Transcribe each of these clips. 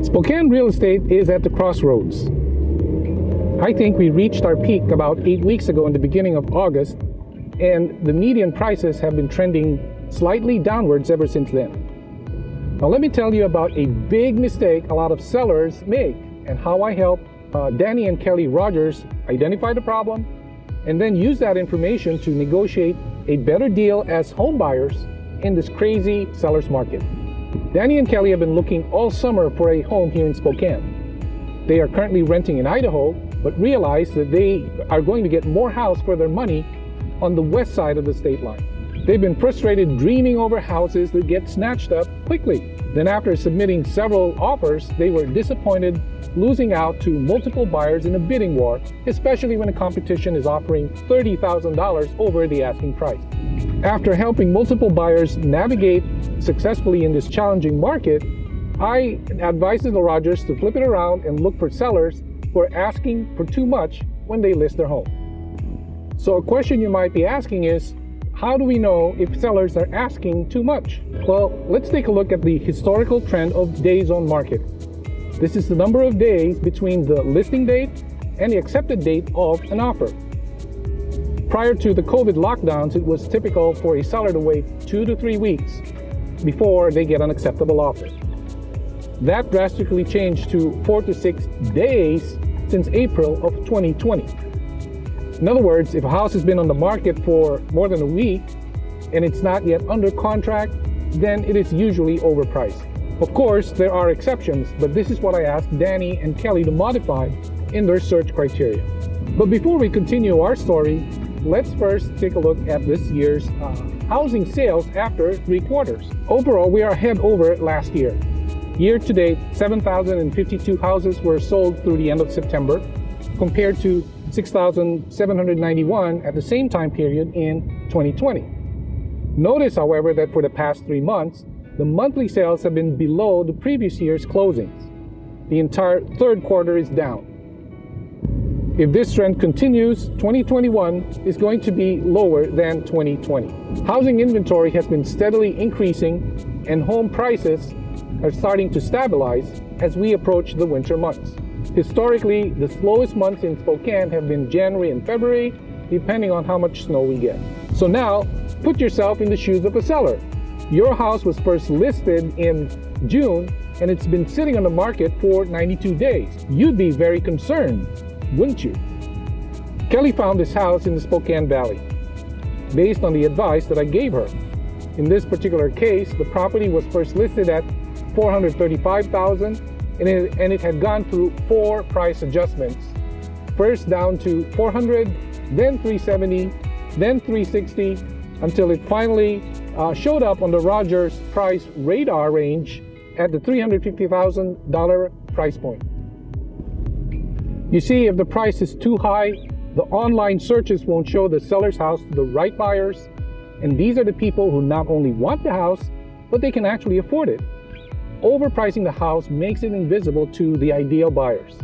Spokane real estate is at the crossroads. I think we reached our peak about 8 weeks ago in the beginning of August, and the median prices have been trending slightly downwards ever since then. Now let me tell you about a big mistake a lot of sellers make and how I help Danny and Kelly Rogers identify the problem and then use that information to negotiate a better deal as home buyers in this crazy seller's market. Danny and Kelly have been looking all summer for a home here in Spokane. They are currently renting in Idaho, but realize that they are going to get more house for their money on the west side of the state line. They've been frustrated dreaming over houses that get snatched up quickly. Then after submitting several offers, they were disappointed losing out to multiple buyers in a bidding war, especially when the competition is offering $30,000 over the asking price. After helping multiple buyers navigate successfully in this challenging market, I advised the Rogers to flip it around and look for sellers who are asking for too much when they list their home. So a question you might be asking is, how do we know if sellers are asking too much? Well, let's take a look at the historical trend of days on market. This is the number of days between the listing date and the accepted date of an offer. Prior to the COVID lockdowns, it was typical for a seller to wait 2 to 3 weeks before they get an acceptable offer. That drastically changed to 4 to 6 days since April of 2020. In other words, if a house has been on the market for more than a week and it's not yet under contract, then it is usually overpriced. Of course, there are exceptions, but this is what I asked Danny and Kelly to modify in their search criteria. But before we continue our story, let's first take a look at this year's housing sales after 3 quarters. Overall, we are ahead over last year. Year to date, 7,052 houses were sold through the end of September, compared to 6,791 at the same time period in 2020. Notice, however, that for the past 3 months, the monthly sales have been below the previous year's closings. The entire third quarter is down. If this trend continues, 2021 is going to be lower than 2020. Housing inventory has been steadily increasing, and home prices are starting to stabilize as we approach the winter months. Historically, the slowest months in Spokane have been January and February, depending on how much snow we get. So now, put yourself in the shoes of a seller. Your house was first listed in June, and it's been sitting on the market for 92 days. You'd be very concerned, wouldn't you? Kelly found this house in the Spokane Valley, based on the advice that I gave her. In this particular case, the property was first listed at $435,000, and it had gone through 4 price adjustments. First down to $400, then $370, then $360, until it finally showed up on the Rogers price radar range at the $350,000 price point. You see, if the price is too high, the online searches won't show the seller's house to the right buyers, and these are the people who not only want the house, but they can actually afford it. Overpricing the house makes it invisible to the ideal buyers.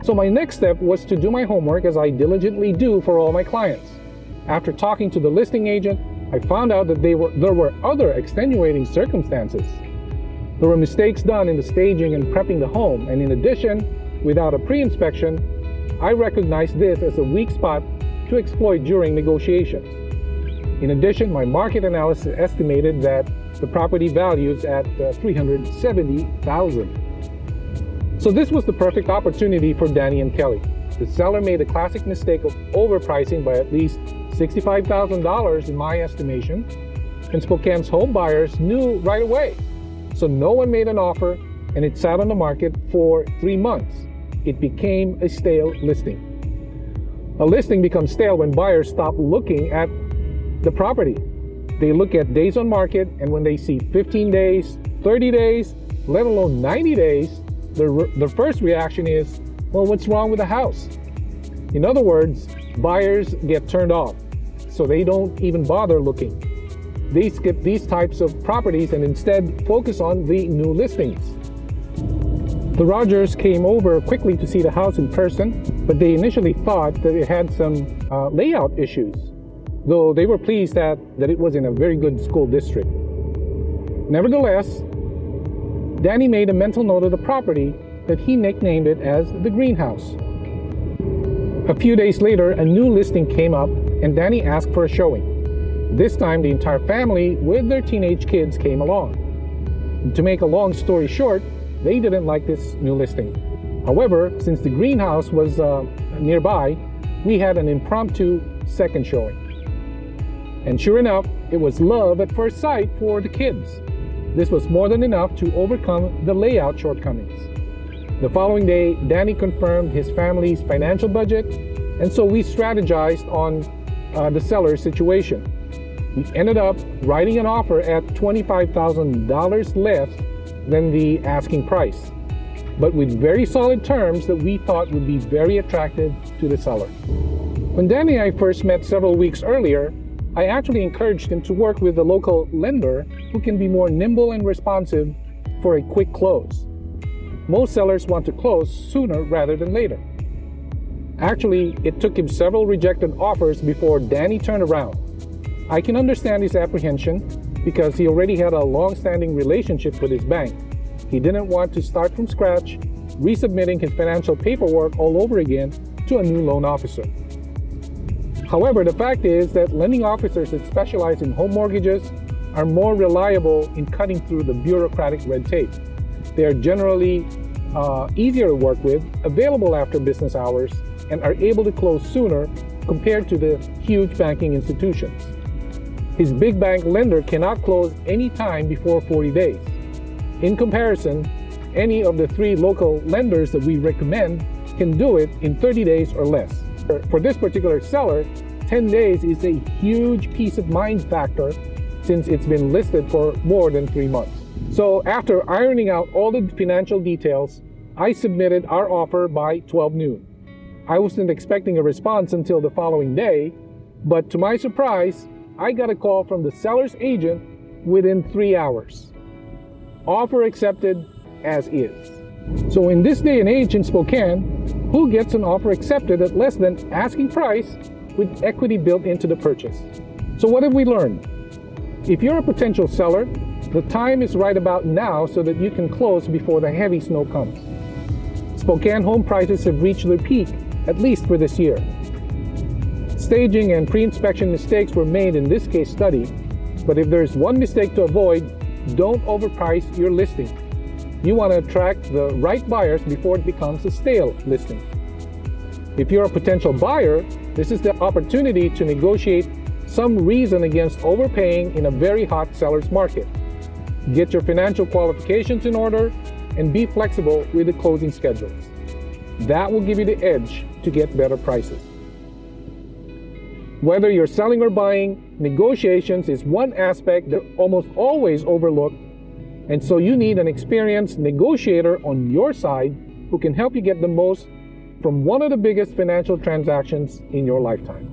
So my next step was to do my homework, as I diligently do for all my clients. After talking to the listing agent, I found out that there were other extenuating circumstances. There were mistakes done in the staging and prepping the home, and in addition, without a pre-inspection, I recognized this as a weak spot to exploit during negotiations. In addition, my market analysis estimated that the property values at $370,000. So this was the perfect opportunity for Danny and Kelly. The seller made a classic mistake of overpricing by at least $65,000 in my estimation, and Spokane's home buyers knew right away. So no one made an offer, and it sat on the market for 3 months. It became a stale listing. A listing becomes stale when buyers stop looking at the property. They look at days on market, and when they see 15 days, 30 days, let alone 90 days, their first reaction is, well, what's wrong with the house? In other words, buyers get turned off, so they don't even bother looking. They skip these types of properties and instead focus on the new listings. The Rogers came over quickly to see the house in person, but they initially thought that it had some layout issues, though they were pleased that it was in a very good school district. Nevertheless, Danny made a mental note of the property that he nicknamed it as the greenhouse. A few days later, a new listing came up and Danny asked for a showing. This time, the entire family with their teenage kids came along. To make a long story short, they didn't like this new listing. However, since the greenhouse was nearby, we had an impromptu second showing. And sure enough, it was love at first sight for the kids. This was more than enough to overcome the layout shortcomings. The following day, Danny confirmed his family's financial budget, and so we strategized on the seller's situation. We ended up writing an offer at $25,000 less than the asking price, but with very solid terms that we thought would be very attractive to the seller. When Danny and I first met several weeks earlier, I actually encouraged him to work with a local lender who can be more nimble and responsive for a quick close. Most sellers want to close sooner rather than later. Actually, it took him several rejected offers before Danny turned around. I can understand his apprehension because he already had a long-standing relationship with his bank. He didn't want to start from scratch, resubmitting his financial paperwork all over again to a new loan officer. However, the fact is that lending officers that specialize in home mortgages are more reliable in cutting through the bureaucratic red tape. They are generally easier to work with, available after business hours, and are able to close sooner compared to the huge banking institutions. His big bank lender cannot close any time before 40 days. In comparison, any of the 3 local lenders that we recommend can do it in 30 days or less. For this particular seller, 10 days is a huge peace of mind factor since it's been listed for more than 3 months. So after ironing out all the financial details, I submitted our offer by 12 noon. I wasn't expecting a response until the following day, but to my surprise, I got a call from the seller's agent within 3 hours. Offer accepted as is. So in this day and age in Spokane, who gets an offer accepted at less than asking price with equity built into the purchase? So what have we learned? If you're a potential seller, the time is right about now so that you can close before the heavy snow comes. Spokane home prices have reached their peak, at least for this year. Staging and pre-inspection mistakes were made in this case study, but if there's one mistake to avoid, don't overprice your listing. You want to attract the right buyers before it becomes a stale listing. If you're a potential buyer, this is the opportunity to negotiate some reason against overpaying in a very hot seller's market. Get your financial qualifications in order and be flexible with the closing schedules. That will give you the edge to get better prices. Whether you're selling or buying, negotiations is one aspect that almost always overlooked, and so you need an experienced negotiator on your side who can help you get the most from one of the biggest financial transactions in your lifetime.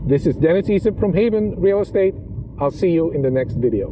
This is Dennis Isip from Haven Real Estate. I'll see you in the next video.